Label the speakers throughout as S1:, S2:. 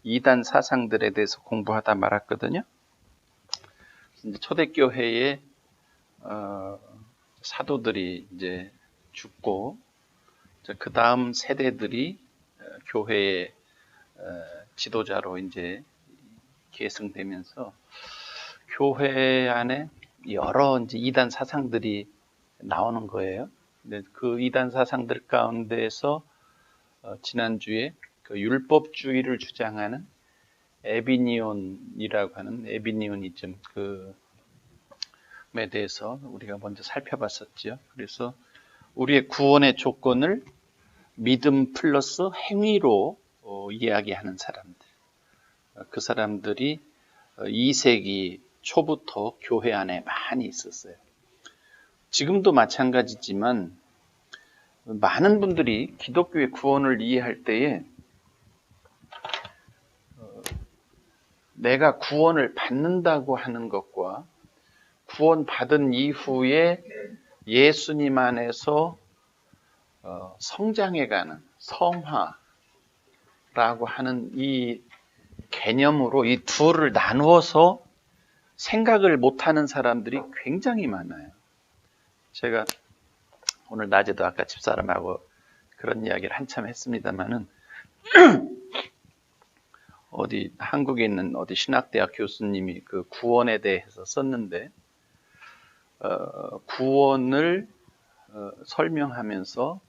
S1: 이단 사상들에 대해서 공부하다 말았거든요. 초대교회의 사도들이 이제 죽고 그 다음 세대들이 교회의 지도자로 이제 계승되면서 교회 안에 여러 이제 이단 사상들이 나오는 거예요. 근데 그 이단 사상들 가운데에서 지난주에 그 율법주의를 주장하는 에비니온이라고 하는 에비니오니즘 그에 대해서 우리가 먼저 살펴봤었죠. 그래서 우리의 구원의 조건을 믿음 플러스 행위로 이야기하는 사람들. 그 사람들이 2세기 초부터 교회 안에 많이 있었어요. 지금도 마찬가지지만 많은 분들이 기독교의 구원을 이해할 때에 내가 구원을 받는다고 하는 것과 구원받은 이후에 예수님 안에서 성장해가는 성화라고 하는 이 개념으로 이 둘을 나누어서 생각을 못하는 사람들이 굉장히 많아요. 제가 오늘 낮에도 아까 집사람하고 그런 이야기를 한참 했습니다만은 어디 한국에 있는 어디 신학대학 교수님이 그 구원에 대해서 썼는데 구원을 설명하면서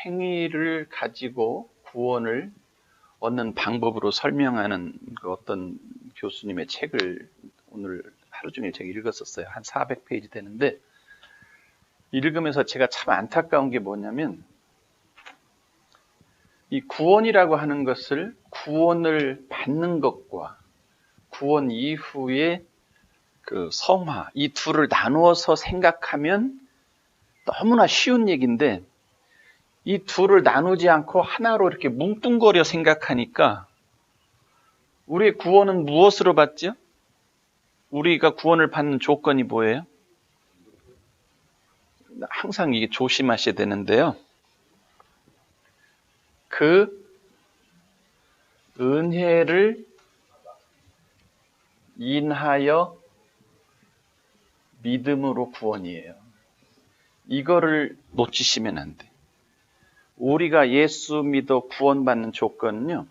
S1: 행위를 가지고 구원을 얻는 방법으로 설명하는 그 어떤 교수님의 책을 오늘 하루 종일 제가 읽었었어요. 한 400페이지 되는데 읽으면서 제가 참 안타까운 게 뭐냐면 이 구원이라고 하는 것을 구원을 받는 것과 구원 이후에 그 성화 이 둘을 나누어서 생각하면 너무나 쉬운 얘기인데 이 둘을 나누지 않고 하나로 이렇게 뭉뚱거려 생각하니까 우리의 구원은 무엇으로 받죠? 우리가 구원을 받는 조건이 뭐예요? 항상 이게 조심하셔야 되는데요. 그 은혜를 인하여 믿음으로 구원이에요. 이거를 놓치시면 안 돼. 우리가 예수 믿어 구원받는 조건은요.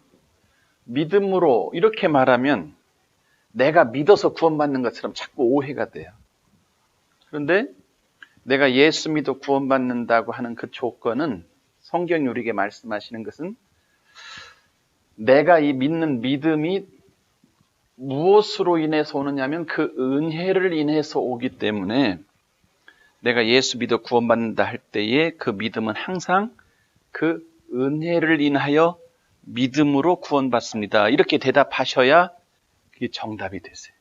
S1: 믿음으로 이렇게 말하면 내가 믿어서 구원받는 것처럼 자꾸 오해가 돼요. 그런데 내가 예수 믿어 구원받는다고 하는 그 조건은 성경이 우리에게 말씀하시는 것은 내가 이 믿는 믿음이 무엇으로 인해서 오느냐면 그 은혜를 인해서 오기 때문에 내가 예수 믿어 구원받는다 할 때에 그 믿음은 항상 그 은혜를 인하여 믿음으로 구원받습니다. 이렇게 대답하셔야 그게 정답이 되세요.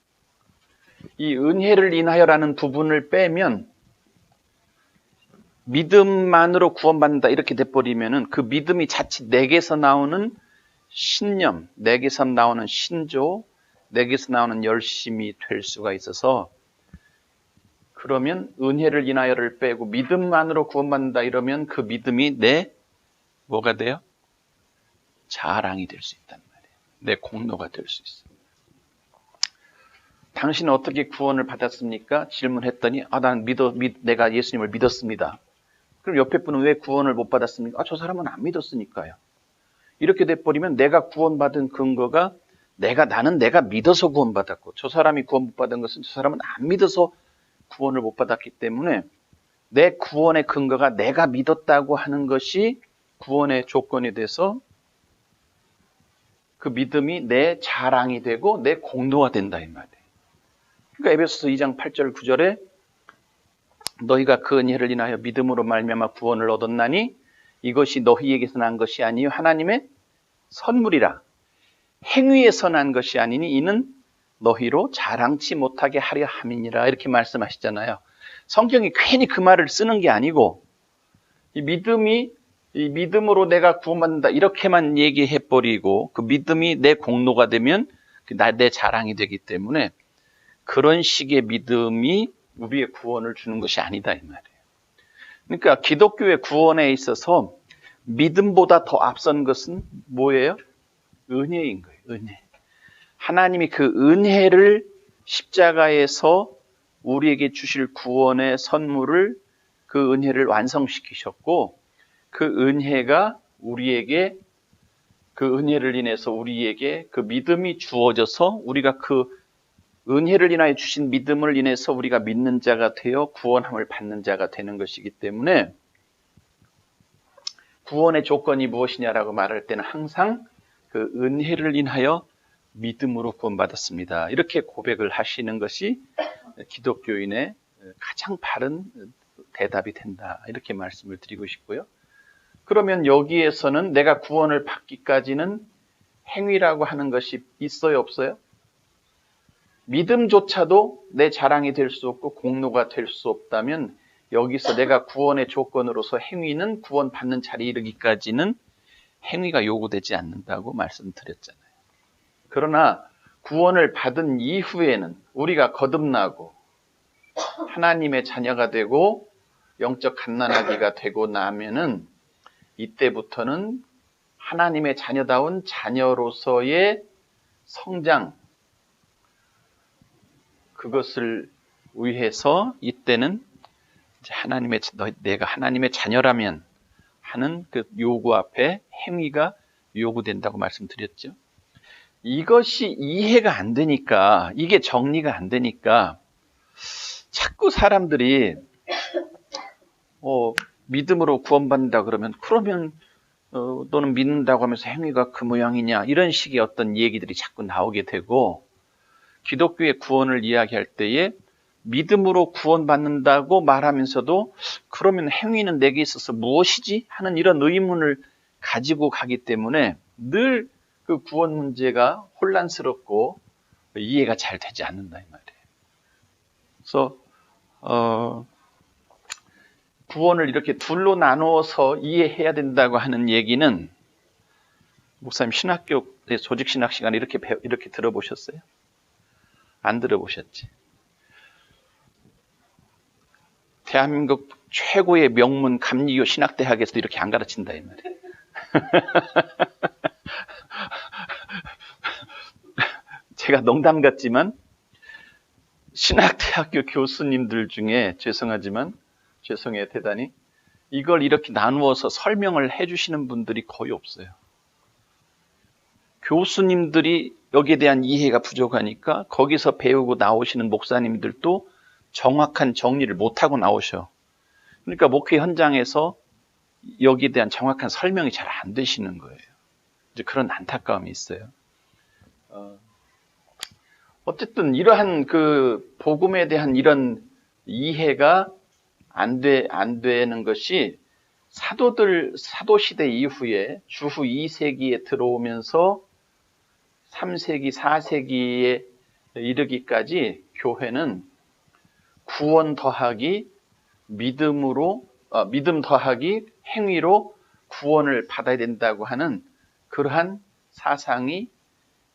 S1: 이 은혜를 인하여라는 부분을 빼면 믿음만으로 구원받는다 이렇게 돼버리면은 그 믿음이 자칫 내게서 나오는 신념, 내게서 나오는 신조, 내게서 나오는 열심이 될 수가 있어서 그러면 은혜를 인하여를 빼고 믿음만으로 구원받는다 이러면 그 믿음이 내 뭐가 돼요? 자랑이 될 수 있단 말이에요. 내 공로가 될 수 있어요. 당신은 어떻게 구원을 받았습니까? 질문했더니 내가 예수님을 믿었습니다. 그럼 옆에 분은 왜 구원을 못 받았습니까? 저 사람은 안 믿었으니까요. 이렇게 돼버리면 내가 구원받은 근거가 나는 내가 믿어서 구원받았고 저 사람이 구원 못 받은 것은 저 사람은 안 믿어서 구원을 못 받았기 때문에 내 구원의 근거가 내가 믿었다고 하는 것이 구원의 조건이 돼서 그 믿음이 내 자랑이 되고 내 공로가 된다 이 말이에요. 그러니까 에베소서 2장 8절 9절에 너희가 그 은혜를 인하여 믿음으로 말미암아 구원을 얻었나니 이것이 너희에게서 난 것이 아니요 하나님의 선물이라. 행위에서 난 것이 아니니 이는 너희로 자랑치 못하게 하려 함이니라 이렇게 말씀하시잖아요. 성경이 괜히 그 말을 쓰는 게 아니고 이 믿음으로 내가 구원받는다 이렇게만 얘기해버리고 그 믿음이 내 공로가 되면 내 자랑이 되기 때문에 그런 식의 믿음이 우리의 구원을 주는 것이 아니다 이 말이에요. 그러니까 기독교의 구원에 있어서 믿음보다 더 앞선 것은 뭐예요? 은혜인 거예요. 은혜. 하나님이 그 은혜를 십자가에서 우리에게 주실 구원의 선물을 그 은혜를 완성시키셨고 그 은혜가 우리에게 그 은혜를 인해서 우리에게 그 믿음이 주어져서 우리가 그 은혜를 인하여 주신 믿음을 인해서 우리가 믿는 자가 되어 구원함을 받는 자가 되는 것이기 때문에 구원의 조건이 무엇이냐라고 말할 때는 항상 그 은혜를 인하여 믿음으로 구원받았습니다. 이렇게 고백을 하시는 것이 기독교인의 가장 바른 대답이 된다. 이렇게 말씀을 드리고 싶고요. 그러면 여기에서는 내가 구원을 받기까지는 행위라고 하는 것이 있어요, 없어요? 믿음조차도 내 자랑이 될 수 없고 공로가 될 수 없다면 여기서 내가 구원의 조건으로서 행위는 구원받는 자리에 이르기까지는 행위가 요구되지 않는다고 말씀드렸잖아요. 그러나 구원을 받은 이후에는 우리가 거듭나고 하나님의 자녀가 되고 영적 갓난아기가 되고 나면은 이때부터는 하나님의 자녀다운 자녀로서의 성장, 그것을 위해서 이때는 내가 하나님의 자녀라면 하는 그 요구 앞에 행위가 요구된다고 말씀드렸죠. 이것이 이해가 안 되니까, 이게 정리가 안 되니까 자꾸 사람들이 믿음으로 구원받는다 그러면 너는 믿는다고 하면서 행위가 그 모양이냐, 이런 식의 어떤 얘기들이 자꾸 나오게 되고, 기독교의 구원을 이야기할 때에 믿음으로 구원받는다고 말하면서도 그러면 행위는 내게 있어서 무엇이지? 하는 이런 의문을 가지고 가기 때문에 늘 그 구원 문제가 혼란스럽고 이해가 잘 되지 않는다 이 말이에요. 그래서 구원을 이렇게 둘로 나누어서 이해해야 된다고 하는 얘기는 목사님 신학교 조직신학 시간에 이렇게 들어보셨어요? 안 들어보셨지? 대한민국 최고의 명문 감리교 신학대학에서도 이렇게 안 가르친다 이 말이에요. 제가 농담 같지만 신학대학교 교수님들 중에 죄송해요 대단히 이걸 이렇게 나누어서 설명을 해주시는 분들이 거의 없어요. 교수님들이 여기에 대한 이해가 부족하니까 거기서 배우고 나오시는 목사님들도 정확한 정리를 못하고 나오셔. 그러니까 목회 현장에서 여기에 대한 정확한 설명이 잘 안 되시는 거예요. 이제 그런 안타까움이 있어요. 어쨌든 이러한 그 복음에 대한 이런 이해가 안 되는 것이 사도 시대 이후에 주후 2세기에 들어오면서 3세기, 4세기에 이르기까지 교회는 구원 더하기 믿음 더하기 행위로 구원을 받아야 된다고 하는 그러한 사상이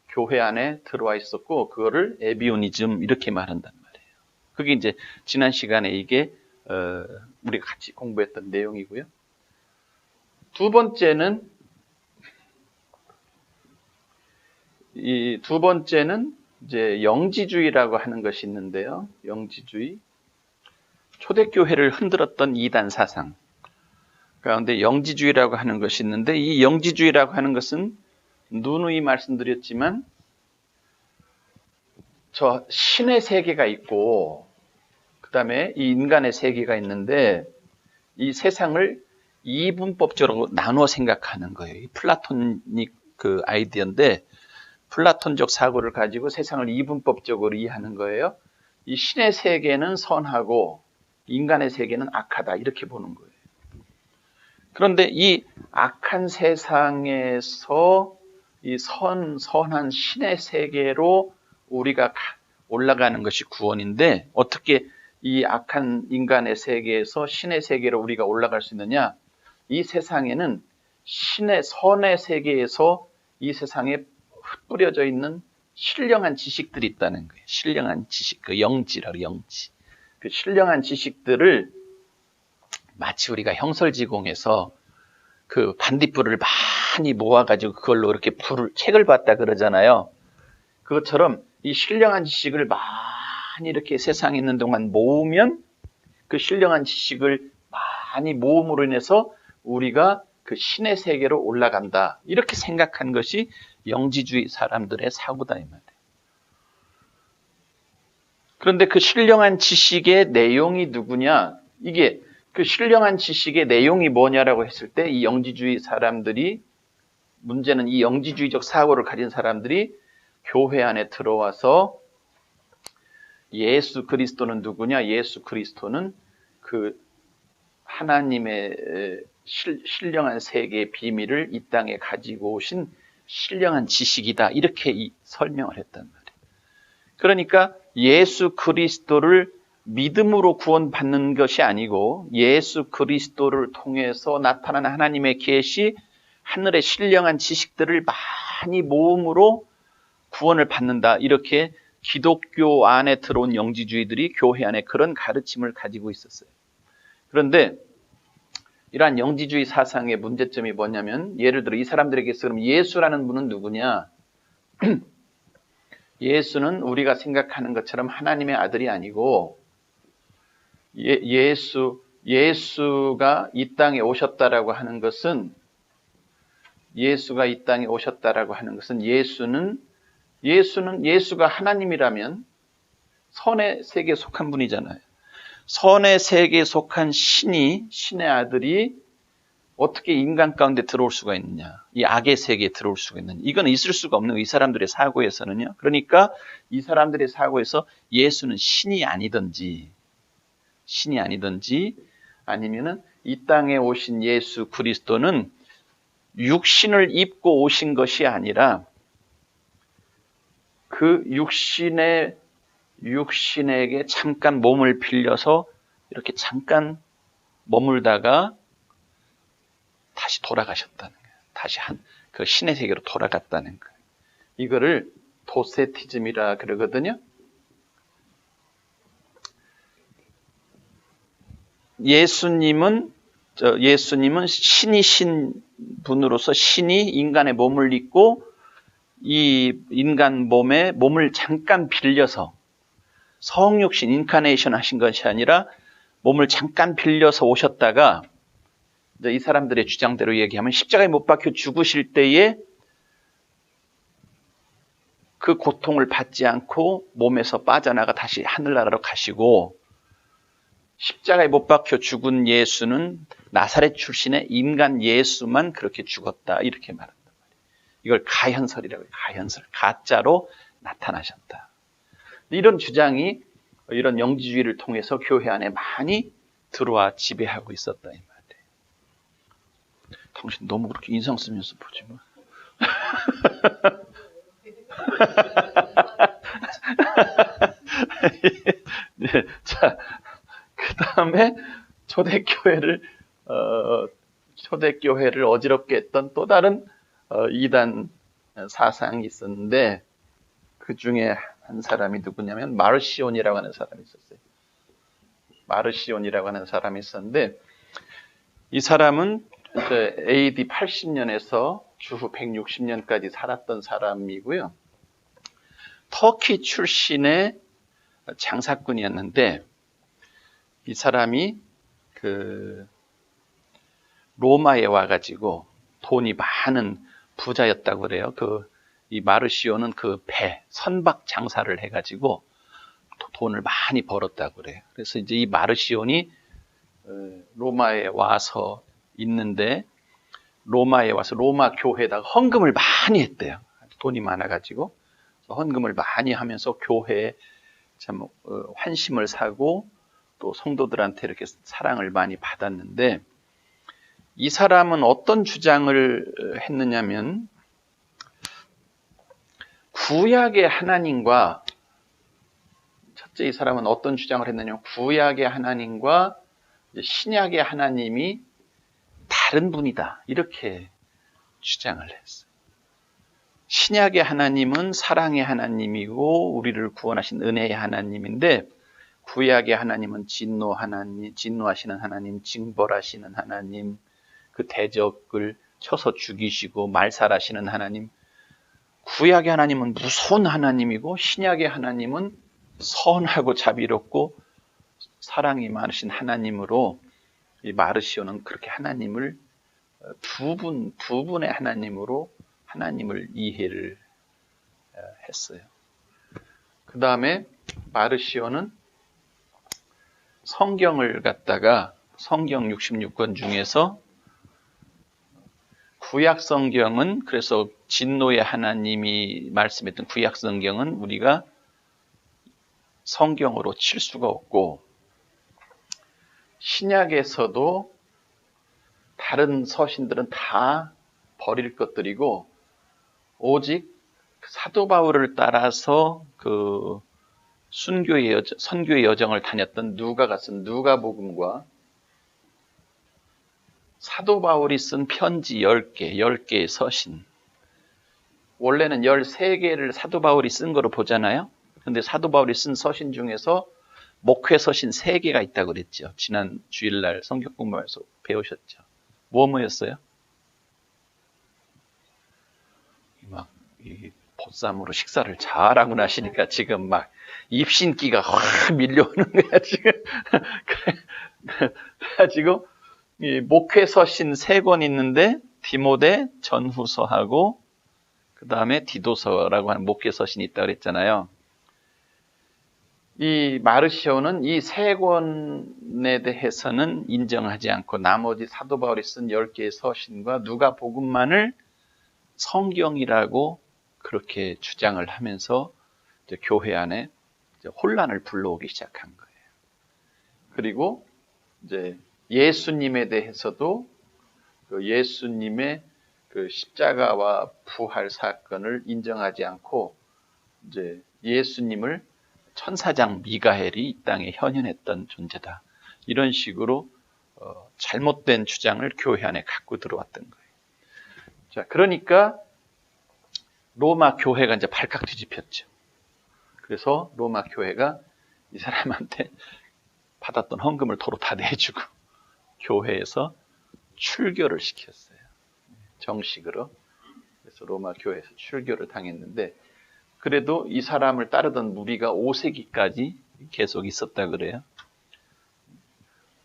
S1: 교회 안에 들어와 있었고 그거를 에비오니즘 이렇게 말한단 말이에요. 그게 이제 지난 시간에 이게 우리가 같이 공부했던 내용이고요. 두 번째는 이제 영지주의라고 하는 것이 있는데요. 영지주의. 초대교회를 흔들었던 이단 사상 가운데 영지주의라고 하는 것이 있는데 이 영지주의라고 하는 것은 누누이 말씀드렸지만 저 신의 세계가 있고 그 다음에 이 인간의 세계가 있는데 이 세상을 이분법적으로 나누어 생각하는 거예요. 이 플라토닉 그 아이디어인데 플라톤적 사고를 가지고 세상을 이분법적으로 이해하는 거예요. 이 신의 세계는 선하고 인간의 세계는 악하다 이렇게 보는 거예요. 그런데 이 악한 세상에서 이 선한 신의 세계로 우리가 올라가는 것이 구원인데 어떻게 이 악한 인간의 세계에서 신의 세계로 우리가 올라갈 수 있느냐? 이 세상에는 선의 세계에서 이 세상에 뿌려져 있는 신령한 지식들이 있다는 거예요. 신령한 지식, 그 영지라고 영지. 그 신령한 지식들을 마치 우리가 형설지공에서 그 반딧불을 많이 모아가지고 그걸로 이렇게 책을 봤다 그러잖아요. 그것처럼 이 신령한 지식을 많이 이렇게 세상에 있는 동안 모으면 그 신령한 지식을 많이 모음으로 인해서 우리가 그 신의 세계로 올라간다. 이렇게 생각한 것이 영지주의 사람들의 사고다 이 말이에요. 그런데 그 신령한 지식의 내용이 누구냐? 이게 그 신령한 지식의 내용이 뭐냐라고 했을 때 이 영지주의 사람들이 문제는 이 영지주의적 사고를 가진 사람들이 교회 안에 들어와서 예수 그리스도는 누구냐? 예수 그리스도는 그 하나님의 신령한 세계의 비밀을 이 땅에 가지고 오신 신령한 지식이다. 이렇게 설명을 했단 말이에요. 그러니까 예수 그리스도를 믿음으로 구원받는 것이 아니고 예수 그리스도를 통해서 나타난 하나님의 계시, 하늘의 신령한 지식들을 많이 모음으로 구원을 받는다. 이렇게 기독교 안에 들어온 영지주의들이 교회 안에 그런 가르침을 가지고 있었어요. 그런데 이러한 영지주의 사상의 문제점이 뭐냐면 예를 들어 이 사람들에게서 그럼 예수라는 분은 누구냐? 예수는 우리가 생각하는 것처럼 하나님의 아들이 아니고 예수가 이 땅에 오셨다라고 하는 것은 예수가 하나님이라면 선의 세계에 속한 분이잖아요. 선의 세계에 속한 신의 아들이 어떻게 인간 가운데 들어올 수가 있느냐. 이 악의 세계에 들어올 수가 있느냐. 이건 있을 수가 없는 이 사람들의 사고에서는요. 그러니까 이 사람들의 사고에서 예수는 신이 아니든지 아니면은 이 땅에 오신 예수 그리스도는 육신을 입고 오신 것이 아니라 그 육신에게 잠깐 몸을 빌려서 이렇게 잠깐 머물다가 다시 돌아가셨다는 거예요. 다시 그 신의 세계로 돌아갔다는 거예요. 이거를 도세티즘이라 그러거든요. 예수님은 신이신 분으로서 신이 인간의 몸을 입고 이 인간 몸에 몸을 잠깐 빌려서 성육신 인카네이션 하신 것이 아니라 몸을 잠깐 빌려서 오셨다가 이 사람들의 주장대로 얘기하면 십자가에 못 박혀 죽으실 때에 그 고통을 받지 않고 몸에서 빠져나가 다시 하늘나라로 가시고 십자가에 못 박혀 죽은 예수는 나사렛 출신의 인간 예수만 그렇게 죽었다. 이렇게 말한단 말이에요. 이걸 가현설이라고 해요. 가현설. 가짜로 나타나셨다. 이런 주장이 이런 영지주의를 통해서 교회 안에 많이 들어와 지배하고 있었다. 이 말이에요. 당신 너무 그렇게 인상 쓰면서 보지 마. 네, 자, 그 다음에 초대교회를 어지럽게 했던 또 다른 이단 사상이 있었는데 그 중에 한 사람이 누구냐면 마르시온이라고 하는 사람이 있었어요. 마르시온이라고 하는 사람이 있었는데 이 사람은 AD 80년에서 주후 160년까지 살았던 사람이고요. 터키 출신의 장사꾼이었는데 이 사람이 그 로마에 와가지고 돈이 많은 부자였다고 그래요. 이 마르시오는 그 선박 장사를 해가지고 돈을 많이 벌었다고 그래요. 그래서 이제 이 마르시온이 로마에 와서 있는데 로마에 와서 로마 교회에다가 헌금을 많이 했대요. 돈이 많아가지고 헌금을 많이 하면서 교회에 참 환심을 사고 또 성도들한테 이렇게 사랑을 많이 받았는데 이 사람은 어떤 주장을 했느냐면 구약의 하나님과 첫째 이 사람은 어떤 주장을 했느냐면 구약의 하나님과 신약의 하나님이 다른 분이다 이렇게 주장을 했어요. 신약의 하나님은 사랑의 하나님이고 우리를 구원하신 은혜의 하나님인데 구약의 하나님은 진노하시는 하나님, 징벌하시는 하나님, 그 대적을 쳐서 죽이시고 말살하시는 하나님, 구약의 하나님은 무서운 하나님이고 신약의 하나님은 선하고 자비롭고 사랑이 많으신 하나님으로 이 마르시오는 그렇게 하나님을 두 분의 하나님으로 하나님을 이해를 했어요. 그 다음에 마르시오는 성경을 갖다가 성경 66권 중에서 구약 성경은 그래서 진노의 하나님이 말씀했던 구약 성경은 우리가 성경으로 칠 수가 없고 신약에서도 다른 서신들은 다 버릴 것들이고 오직 사도 바울을 따라서 그 선교의 여정을 다녔던 누가가 쓴 누가복음과 사도 바울이 쓴 편지 10개의 서신. 원래는 13개를 사도 바울이 쓴 거로 보잖아요. 근데 사도 바울이 쓴 서신 중에서 목회 서신 3개가 있다고 그랬죠. 지난 주일날 성경 공부에서 배우셨죠. 뭐였어요? 막 이 보쌈으로 식사를 잘하고 나시니까 지금 막 입신기가 확 밀려오는 거야 지금. 그래가지고 이 목회 서신 3권 있는데 디모데 전후서하고 그 다음에 디도서라고 하는 목회 서신이 있다고 그랬잖아요. 이 마르시오는 이 3권에 대해서는 인정하지 않고 나머지 사도 바울이 쓴 10개의 서신과 누가복음만을 성경이라고 그렇게 주장을 하면서 이제 교회 안에 이제 혼란을 불러오기 시작한 거예요. 그리고 이제 예수님에 대해서도 그 예수님의 그 십자가와 부활 사건을 인정하지 않고 이제 예수님을 천사장 미가엘이 이 땅에 현현했던 존재다. 이런 식으로 잘못된 주장을 교회 안에 갖고 들어왔던 거예요. 자, 그러니까 로마 교회가 이제 발칵 뒤집혔죠. 그래서 로마 교회가 이 사람한테 받았던 헌금을 도로 다 내주고 교회에서 출교를 시켰어요. 정식으로. 그래서 로마 교회에서 출교를 당했는데 그래도 이 사람을 따르던 무리가 5세기까지 계속 있었다 그래요.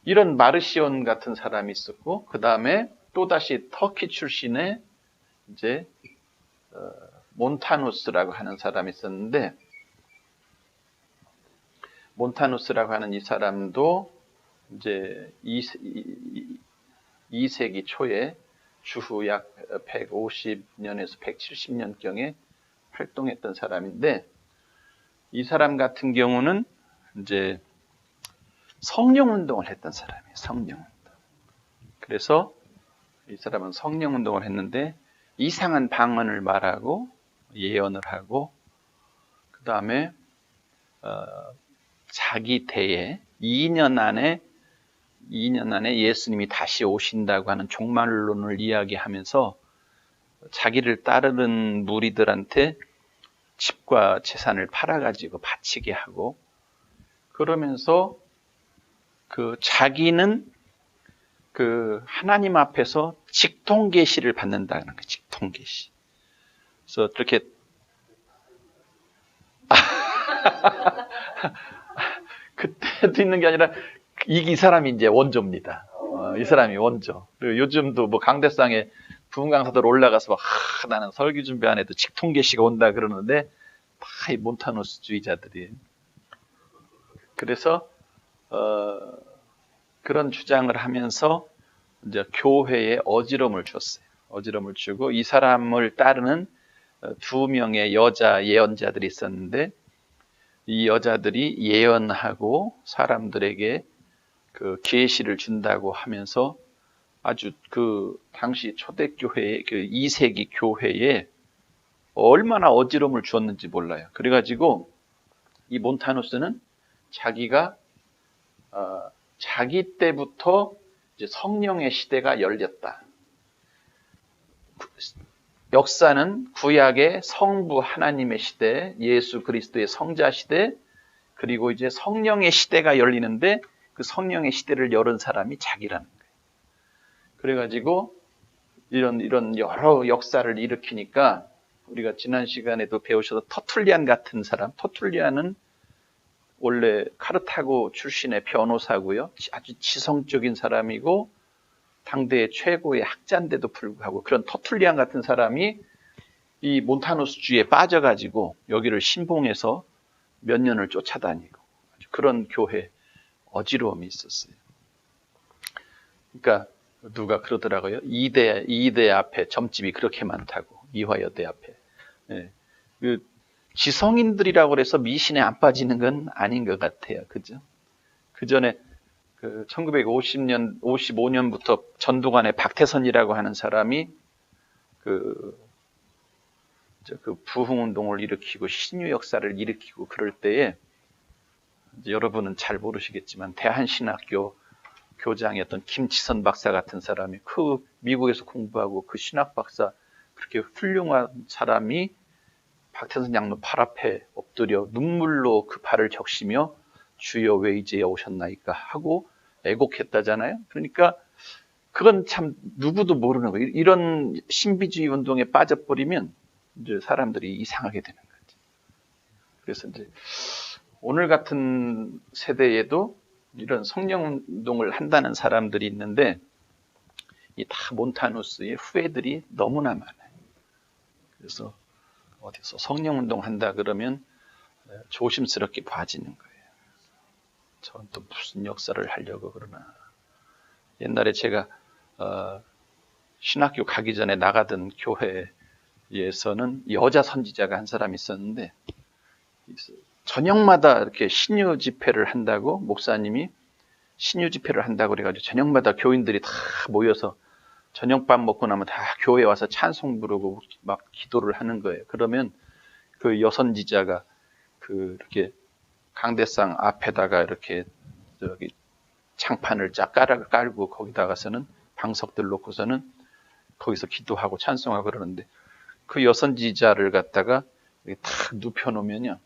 S1: 이런 마르시온 같은 사람이 있었고 그 다음에 또다시 터키 출신의 이제 몬타누스라고 하는 사람이 있었는데 몬타누스라고 하는 이 사람도 이제 2세기 초에 주후 약 150년에서 170년경에 활동했던 사람인데 이 사람 같은 경우는 이제 성령 운동을 했던 사람이에요. 성령 운동. 그래서 이 사람은 성령 운동을 했는데 이상한 방언을 말하고 예언을 하고 그 다음에 자기 때에 2년 안에 예수님이 다시 오신다고 하는 종말론을 이야기하면서 자기를 따르는 무리들한테 집과 재산을 팔아가지고 바치게 하고 그러면서 그 자기는 그 하나님 앞에서 직통계시를 받는다는 거예요. 직통계시. 그래서 그렇게 그때도 있는 게 아니라 이 사람이 이제 원조입니다. 이 사람이 원조. 그리고 요즘도 뭐 강대상에 부흥 강사들 올라가서 막 나는 설교 준비 안 해도 직통계시가 온다 그러는데 다 이 몬타누스주의자들이. 그래서 그런 주장을 하면서 이제 교회에 어지럼을 줬어요. 어지럼을 주고 이 사람을 따르는 2명의 여자 예언자들이 있었는데 이 여자들이 예언하고 사람들에게 그 계시를 준다고 하면서 아주 그 당시 초대교회의 그 2세기 교회에 얼마나 어지럼을 주었는지 몰라요. 그래가지고 이 몬타누스는 자기가 자기 때부터 이제 성령의 시대가 열렸다. 역사는 구약의 성부 하나님의 시대, 예수 그리스도의 성자 시대, 그리고 이제 성령의 시대가 열리는데 그 성령의 시대를 열은 사람이 자기라는 거예요. 그래가지고 이런 여러 역사를 일으키니까 우리가 지난 시간에도 배우셔서 터툴리안 같은 사람, 터툴리안은 원래 카르타고 출신의 변호사고요. 아주 지성적인 사람이고 당대의 최고의 학자인데도 불구하고 그런 터툴리안 같은 사람이 이 몬타누스주의에 빠져가지고 여기를 신봉해서 몇 년을 쫓아다니고 그런 교회 어지러움이 있었어요. 그러니까 누가 그러더라고요. 이대 앞에 점집이 그렇게 많다고. 이화여대 앞에. 예. 그 지성인들이라고 그래서 미신에 안 빠지는 건 아닌 것 같아요. 그죠? 그 전에 1950년, 55년부터 전두관의 박태선이라고 하는 사람이 그 부흥운동을 일으키고 신유 역사를 일으키고 그럴 때에 여러분은 잘 모르시겠지만 대한신학교 교장이었던 김치선 박사 같은 사람이 그 미국에서 공부하고 그 신학 박사 그렇게 훌륭한 사람이 박태선 장로 발 앞에 엎드려 눈물로 그 발을 적시며 주여 왜 이제야 오셨나이까 하고 애곡했다잖아요. 그러니까 그건 참 누구도 모르는 거예요. 이런 신비주의 운동에 빠져버리면 이제 사람들이 이상하게 되는 거죠. 그래서 이제 오늘 같은 세대에도 이런 성령 운동을 한다는 사람들이 있는데 이 다 몬타누스의 후예들이 너무나 많아요. 그래서 어디서 성령 운동 한다 그러면 조심스럽게 봐지는 거예요. 전 또 무슨 역사를 하려고 그러나. 옛날에 제가 신학교 가기 전에 나가던 교회에서는 여자 선지자가 한 사람이 있었는데 저녁마다 이렇게 신유 집회를 한다고 목사님이 신유 집회를 한다고 그래가지고 저녁마다 교인들이 다 모여서 저녁밥 먹고 나면 다 교회에 와서 찬송 부르고 막 기도를 하는 거예요. 그러면 그 여선지자가 이렇게 강대상 앞에다가 이렇게 저기 창판을 쫙 깔고 거기다가서는 방석들 놓고서는 거기서 기도하고 찬송하고 그러는데 그 여선지자를 갖다가 탁 눕혀놓으면요.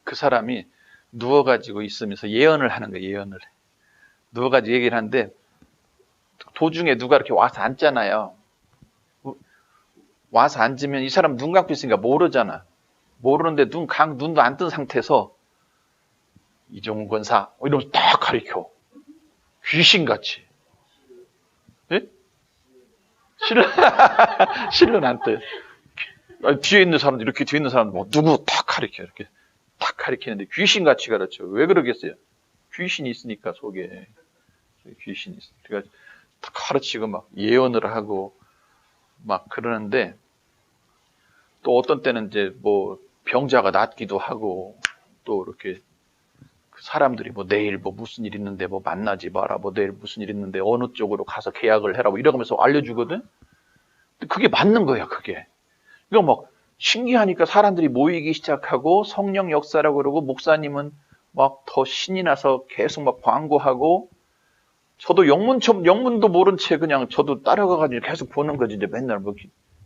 S1: 그 사람이 누워가지고 있으면서 예언을 하는 거예요. 예언을. 누워가지고 얘기를 하는데 도중에 누가 이렇게 와서 앉잖아요. 와서 앉으면 이 사람 눈 감고 있으니까 모르잖아. 모르는데 눈도 안 뜬 상태에서 이종훈 권사 이러면서 딱 가리켜. 귀신같이. 예? 실은 안 떠요. 뒤에 있는 사람도 이렇게 뒤에 있는 사람도 뭐 누구 딱 가리켜. 이렇게 딱 가리키는데 귀신같이 가르쳐. 왜 그러겠어요? 귀신이 있으니까 속에. 귀신이 있으니까. 그러니까 딱 가르치고 막 예언을 하고 막 그러는데 또 어떤 때는 이제 뭐 병자가 낫기도 하고 또 이렇게 사람들이 뭐 내일 뭐 무슨 일 있는데 뭐 만나지 마라 뭐 내일 무슨 일 있는데 어느 쪽으로 가서 계약을 해라 뭐 이러면서 알려주거든. 근데 그게 맞는 거야 그게. 이거 막 신기하니까 사람들이 모이기 시작하고 성령 역사라고 그러고 목사님은 막 더 신이 나서 계속 막 광고하고 저도 영문도 모른 채 그냥 저도 따라가가지고 계속 보는 거지. 이제 맨날 뭐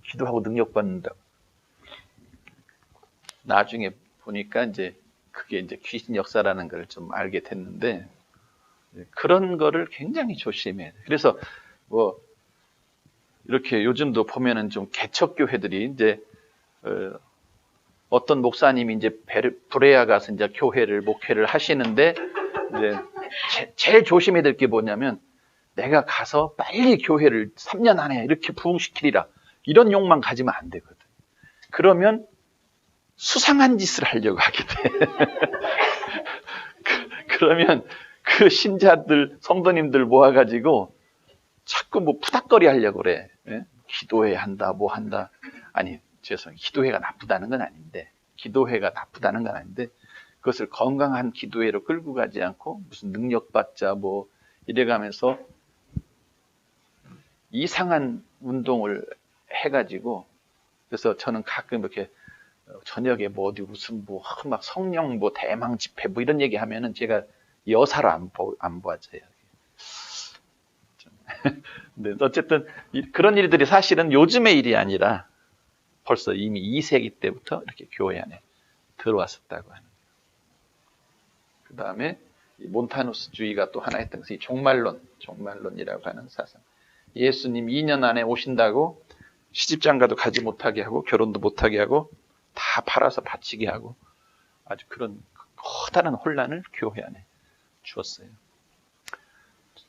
S1: 기도하고 능력 받는다. 나중에 보니까 이제 그게 이제 귀신 역사라는 걸 좀 알게 됐는데 그런 거를 굉장히 조심해야 돼. 그래서 뭐 이렇게 요즘도 보면은 좀 개척교회들이 이제 어떤 목사님이 이제 브레아 가서 이제 목회를 하시는데 이제 제일 조심해야 될 게 뭐냐면 내가 가서 빨리 교회를 3년 안에 이렇게 부흥시키리라 이런 욕망 가지면 안 되거든. 그러면 수상한 짓을 하려고 하게 돼. 그러면 그 신자들, 성도님들 모아가지고 자꾸 뭐 푸닥거리 하려고 그래. 예? 기도회 한다, 뭐 한다. 아니, 죄송해요. 기도회가 나쁘다는 건 아닌데, 그것을 건강한 기도회로 끌고 가지 않고 무슨 능력받자 뭐 이래가면서 이상한 운동을 해가지고 그래서 저는 가끔 이렇게 저녁에 뭐 어디 무슨 뭐 막 성령 뭐 대망 집회 뭐 이런 얘기 하면은 제가 여사로 안 봐져요. 근데 어쨌든 그런 일들이 사실은 요즘의 일이 아니라 벌써 이미 2세기 때부터 이렇게 교회 안에 들어왔었다고 하는 거예요. 그 다음에 몬타누스주의가 또 하나 했던 것이 종말론이라고 하는 사상. 예수님 2년 안에 오신다고 시집장가도 가지 못하게 하고 결혼도 못하게 하고 다 팔아서 바치게 하고 아주 그런 커다란 혼란을 교회 안에 주었어요.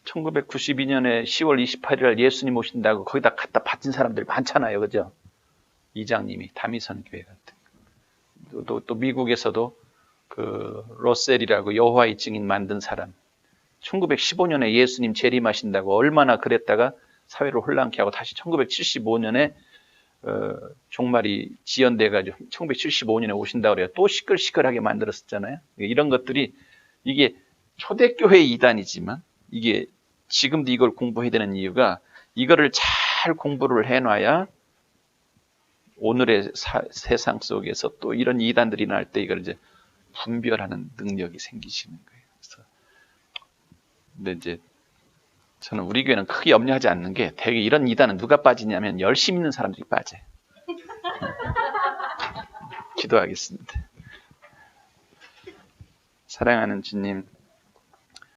S1: 1992년에 10월 28일 날 예수님 오신다고 거기다 갖다 바친 사람들 많잖아요. 그죠? 이장님이 다미선 교회 같은 또 미국에서도 그 로셀이라고 여호와의 증인 만든 사람 1915년에 예수님 재림하신다고 얼마나 그랬다가 사회를 혼란케 하고 다시 1975년에 종말이 지연돼가지고 1975년에 오신다고 그래요. 또 시끌시끌하게 만들었었잖아요. 이런 것들이 이게 초대교회 이단이지만 이게 지금도 이걸 공부해야 되는 이유가 이거를 잘 공부를 해놔야 오늘의 세상 속에서 또 이런 이단들이 날 때 이걸 이제 분별하는 능력이 생기시는 거예요. 그래서 근데 이제 저는 우리 교회는 크게 염려하지 않는 게 되게 이런 이단은 누가 빠지냐면 열심히 있는 사람들이 빠져요. 기도하겠습니다. 사랑하는 주님,